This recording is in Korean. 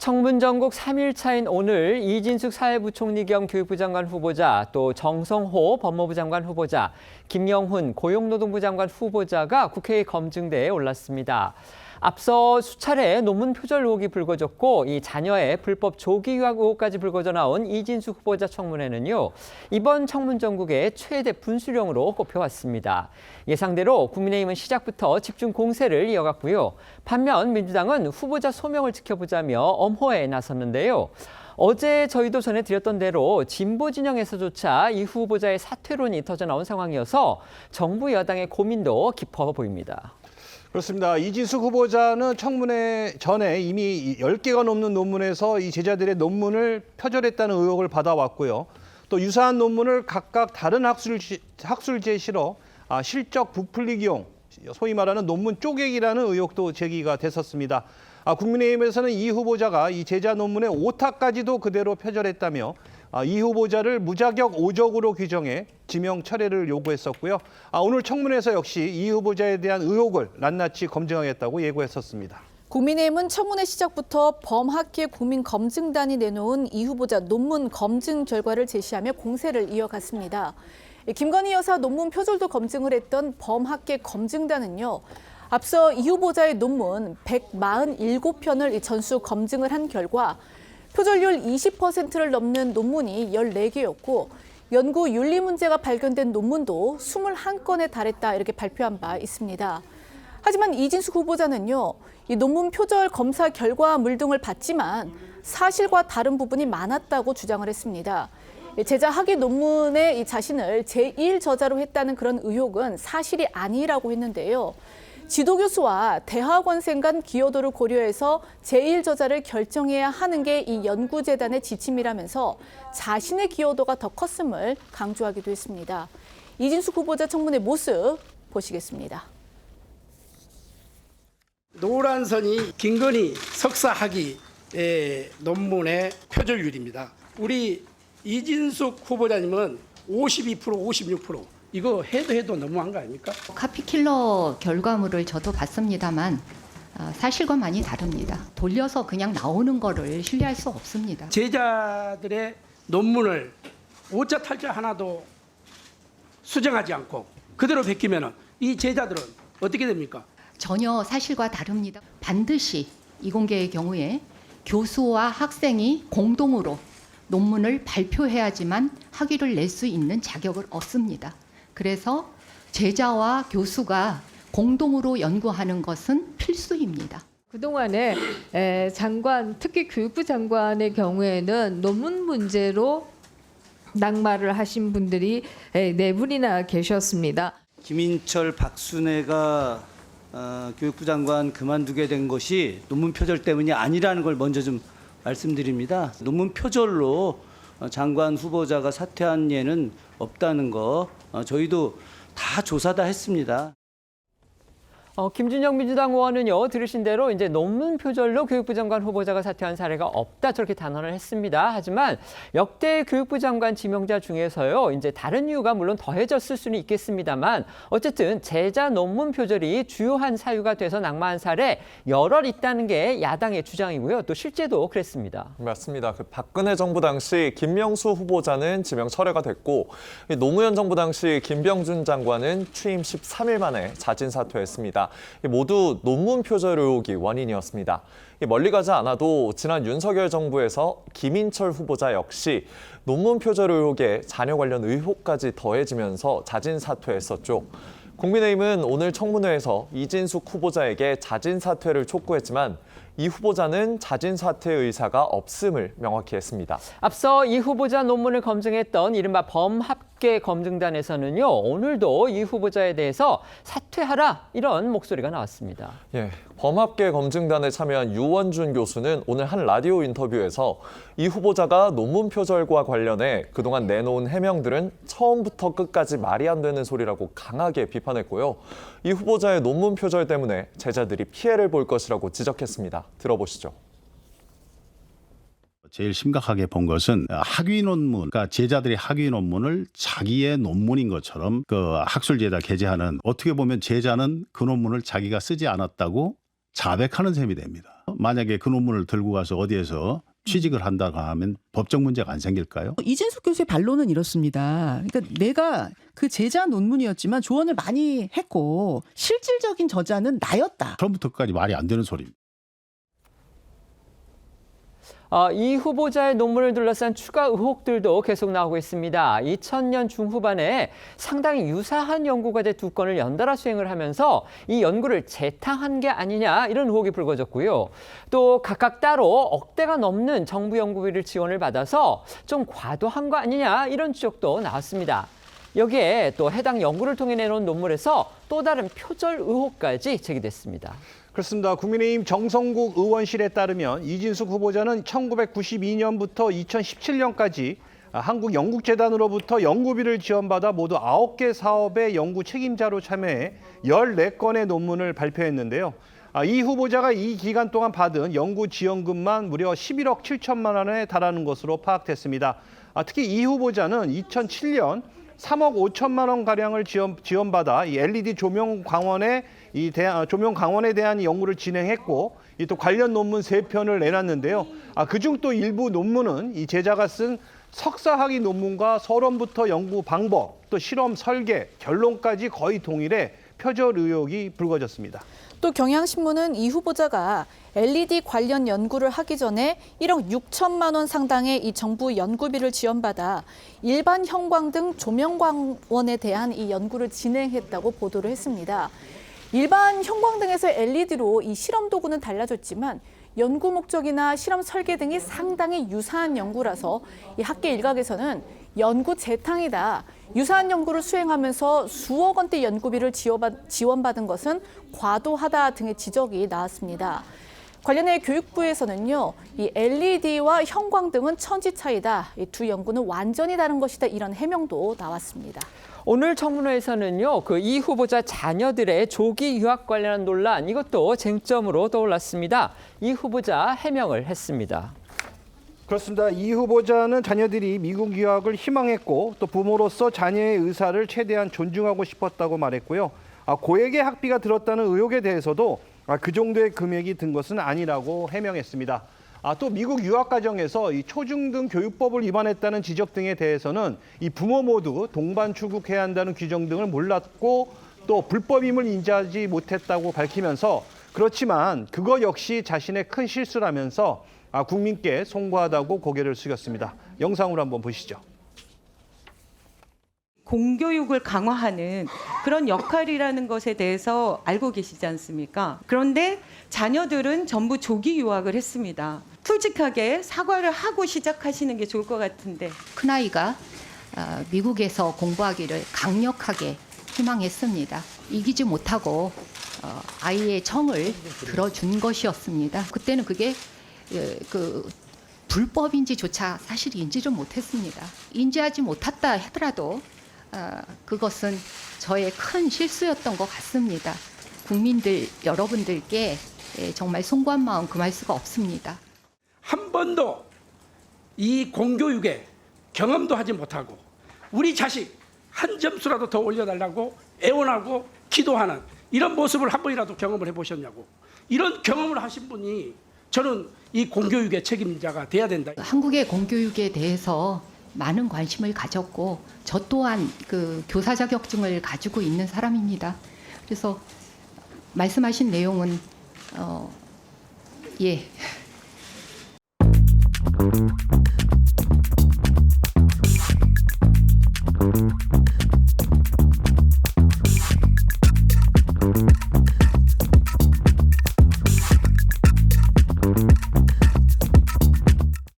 청문 전국 3일차인 오늘 이진숙 사회부총리 겸 교육부 장관 후보자, 또 정성호 법무부 장관 후보자, 김영훈 고용노동부 장관 후보자가 국회의 검증대에 올랐습니다. 앞서 수차례 논문 표절 의혹이 불거졌고 이 자녀의 불법 조기 유학 의혹까지 불거져 나온 이진숙 후보자 청문회는요. 이번 청문 전국의 최대 분수령으로 꼽혀왔습니다. 예상대로 국민의힘은 시작부터 집중 공세를 이어갔고요. 반면 민주당은 후보자 소명을 지켜보자며 엄호에 나섰는데요. 어제 저희도 전해드렸던 대로 진보 진영에서조차 이 후보자의 사퇴론이 터져나온 상황이어서 정부 여당의 고민도 깊어 보입니다. 그렇습니다. 이진숙 후보자는 청문회 전에 이미 10개가 넘는 논문에서 이 제자들의 논문을 표절했다는 의혹을 받아왔고요. 또 유사한 논문을 각각 다른 학술지에 실어 실적 부풀리기용, 소위 말하는 논문 쪼개기라는 의혹도 제기가 됐었습니다. 국민의힘에서는 이 후보자가 이 제자 논문의 오타까지도 그대로 표절했다며 이 후보자를 무자격 오적으로 규정해 지명 철회를 요구했었고요. 오늘 청문회에서 역시 이 후보자에 대한 의혹을 낱낱이 검증하겠다고 예고했었습니다. 국민의힘은 청문회 시작부터 범학계 국민검증단이 내놓은 이 후보자 논문 검증 결과를 제시하며 공세를 이어갔습니다. 김건희 여사 논문 표절도 검증을 했던 범학계 검증단은요. 앞서 이 후보자의 논문 147편을 전수 검증을 한 결과 표절률 20%를 넘는 논문이 14개였고 연구 윤리 문제가 발견된 논문도 21건에 달했다 이렇게 발표한 바 있습니다. 하지만 이진숙 후보자는요. 이 논문 표절 검사 결과물 등을 봤지만 사실과 다른 부분이 많았다고 주장을 했습니다. 제자 학위 논문에 이 자신을 제1저자로 했다는 그런 의혹은 사실이 아니라고 했는데요. 지도교수와 대학원생 간 기여도를 고려해서 제1저자를 결정해야 하는 게 이 연구재단의 지침이라면서 자신의 기여도가 더 컸음을 강조하기도 했습니다. 이진숙 후보자 청문회 모습 보시겠습니다. 노란 선이 김건희 석사 학위 논문의 표절률입니다. 우리 이진숙 후보자님은 52%, 56%. 이거 해도 너무한 거 아닙니까? 카피킬러 결과물을 저도 봤습니다만 사실과 많이 다릅니다. 돌려서 그냥 나오는 거를 신뢰할 수 없습니다. 제자들의 논문을 오차 탈자 하나도 수정하지 않고 그대로 베끼면 이 제자들은 어떻게 됩니까? 전혀 사실과 다릅니다. 반드시 이공계의 경우에 교수와 학생이 공동으로 논문을 발표해야지만 학위를 낼 수 있는 자격을 얻습니다. 그래서 제자와 교수가 공동으로 연구하는 것은 필수입니다. 그동안에 장관, 특히 교육부 장관의 경우에는 논문 문제로 낙마를 하신 분들이 4분이나 계셨습니다. 김인철, 박순애가 교육부 장관 그만두게 된 것이 논문 표절 때문이 아니라는 걸 먼저 좀 말씀드립니다. 논문 표절로 장관 후보자가 사퇴한 예는 없다는 거 저희도 다 조사 다 했습니다. 김준영 민주당 의원은요, 들으신 대로 이제 논문 표절로 교육부 장관 후보자가 사퇴한 사례가 없다 저렇게 단언을 했습니다. 하지만 역대 교육부 장관 지명자 중에서요, 이제 다른 이유가 물론 더해졌을 수는 있겠습니다만 어쨌든 제자 논문 표절이 주요한 사유가 돼서 낙마한 사례 여럿 있다는 게 야당의 주장이고요. 또 실제도 그랬습니다. 맞습니다. 박근혜 정부 당시 김명수 후보자는 지명 철회가 됐고 노무현 정부 당시 김병준 장관은 취임 13일 만에 자진 사퇴했습니다. 모두 논문 표절 의혹이 원인이었습니다. 멀리 가지 않아도 지난 윤석열 정부에서 김인철 후보자 역시 논문 표절 의혹에 자녀 관련 의혹까지 더해지면서 자진 사퇴했었죠. 국민의힘은 오늘 청문회에서 이진숙 후보자에게 자진 사퇴를 촉구했지만 이 후보자는 자진 사퇴 의사가 없음을 명확히 했습니다. 앞서 이 후보자 논문을 검증했던 이른바 범합계 검증단에서는요, 오늘도 이 후보자에 대해서 사퇴하라 이런 목소리가 나왔습니다. 예, 범합계 검증단에 참여한 유원준 교수는 오늘 한 라디오 인터뷰에서 이 후보자가 논문 표절과 관련해 그동안 내놓은 해명들은 처음부터 끝까지 말이 안 되는 소리라고 강하게 비판했고요. 이 후보자의 논문 표절 때문에 제자들이 피해를 볼 것이라고 지적했습니다. 들어보시죠. 제일 심각하게 본 것은 학위 논문, 그러니까 제자들이 학위 논문을 자기의 논문인 것처럼 그 학술지에다 게재하는, 어떻게 보면 제자는 그 논문을 자기가 쓰지 않았다고 자백하는 셈이 됩니다. 만약에 그 논문을 들고 가서 어디에서 취직을 한다고 하면 법적 문제가 안 생길까요? 이진숙 교수의 반론은 이렇습니다. 그러니까 내가 그 제자 논문이었지만 조언을 많이 했고 실질적인 저자는 나였다. 처음부터까지 말이 안 되는 소리입니다. 이 후보자의 논문을 둘러싼 추가 의혹들도 계속 나오고 있습니다. 2000년 중후반에 상당히 유사한 연구과제 2건을 연달아 수행을 하면서 이 연구를 재탕한 게 아니냐 이런 의혹이 불거졌고요. 또 각각 따로 억대가 넘는 정부 연구비를 지원을 받아서 좀 과도한 거 아니냐 이런 지적도 나왔습니다. 여기에 또 해당 연구를 통해 내놓은 논문에서 또 다른 표절 의혹까지 제기됐습니다. 그렇습니다. 국민의힘 정성국 의원실에 따르면 이진숙 후보자는 1992년부터 2017년까지 한국연극재단으로부터 연구비를 지원받아 모두 9개 사업의 연구 책임자로 참여해 14건의 논문을 발표했는데요. 이 후보자가 이 기간 동안 받은 연구 지원금만 무려 11억 7천만 원에 달하는 것으로 파악됐습니다. 특히 이 후보자는 2007년 3억 5천만 원 가량을 지원받아 이 LED 조명 광원에 대한 연구를 진행했고 또 관련 논문 3편을 내놨는데요. 그중 또 일부 논문은 이 제자가 쓴 석사학위 논문과 서론부터 연구 방법, 또 실험 설계, 결론까지 거의 동일해 표절 의혹이 불거졌습니다. 또 경향신문은 이 후보자가 LED 관련 연구를 하기 전에 1억 6천만 원 상당의 이 정부 연구비를 지원받아 일반 형광 등 조명광원에 대한 이 연구를 진행했다고 보도를 했습니다. 일반 형광등에서 LED로 이 실험 도구는 달라졌지만 연구 목적이나 실험 설계 등이 상당히 유사한 연구라서 이 학계 일각에서는 연구 재탕이다. 유사한 연구를 수행하면서 수억 원대 연구비를 지원받은 것은 과도하다 등의 지적이 나왔습니다. 관련해 교육부에서는요, 이 LED와 형광등은 천지 차이다. 이 두 연구는 완전히 다른 것이다. 이런 해명도 나왔습니다. 오늘 청문회에서는요, 이 후보자 자녀들의 조기 유학 관련한 논란 이것도 쟁점으로 떠올랐습니다. 이 후보자 해명을 했습니다. 그렇습니다. 이 후보자는 자녀들이 미국 유학을 희망했고 또 부모로서 자녀의 의사를 최대한 존중하고 싶었다고 말했고요. 고액의 학비가 들었다는 의혹에 대해서도 그 정도의 금액이 든 것은 아니라고 해명했습니다. 또 미국 유학 과정에서 이 초중등 교육법을 위반했다는 지적 등에 대해서는 이 부모 모두 동반 출국해야 한다는 규정 등을 몰랐고 또 불법임을 인지하지 못했다고 밝히면서 그렇지만 그거 역시 자신의 큰 실수라면서 국민께 송구하다고 고개를 숙였습니다. 영상으로 한번 보시죠. 공교육을 강화하는 그런 역할이라는 것에 대해서 알고 계시지 않습니까? 그런데 자녀들은 전부 조기 유학을 했습니다. 솔직하게 사과를 하고 시작하시는 게 좋을 것 같은데. 큰아이가 미국에서 공부하기를 강력하게 희망했습니다. 이기지 못하고 아이의 청을 들어준 것이었습니다. 그때는 그게 불법인지조차 사실 인지를 못했습니다. 인지하지 못했다 하더라도 그것은 저의 큰 실수였던 것 같습니다. 국민들 여러분들께 정말 송구한 마음 금할 수가 없습니다. 한 번도 이 공교육에 경험도 하지 못하고 우리 자식 한 점수라도 더 올려달라고 애원하고 기도하는 이런 모습을 한 번이라도 경험을 해보셨냐고. 이런 경험을 하신 분이 저는 이 공교육의 책임자가 돼야 된다. 한국의 공교육에 대해서 많은 관심을 가졌고 저 또한 그 교사 자격증을 가지고 있는 사람입니다. 그래서 말씀하신 내용은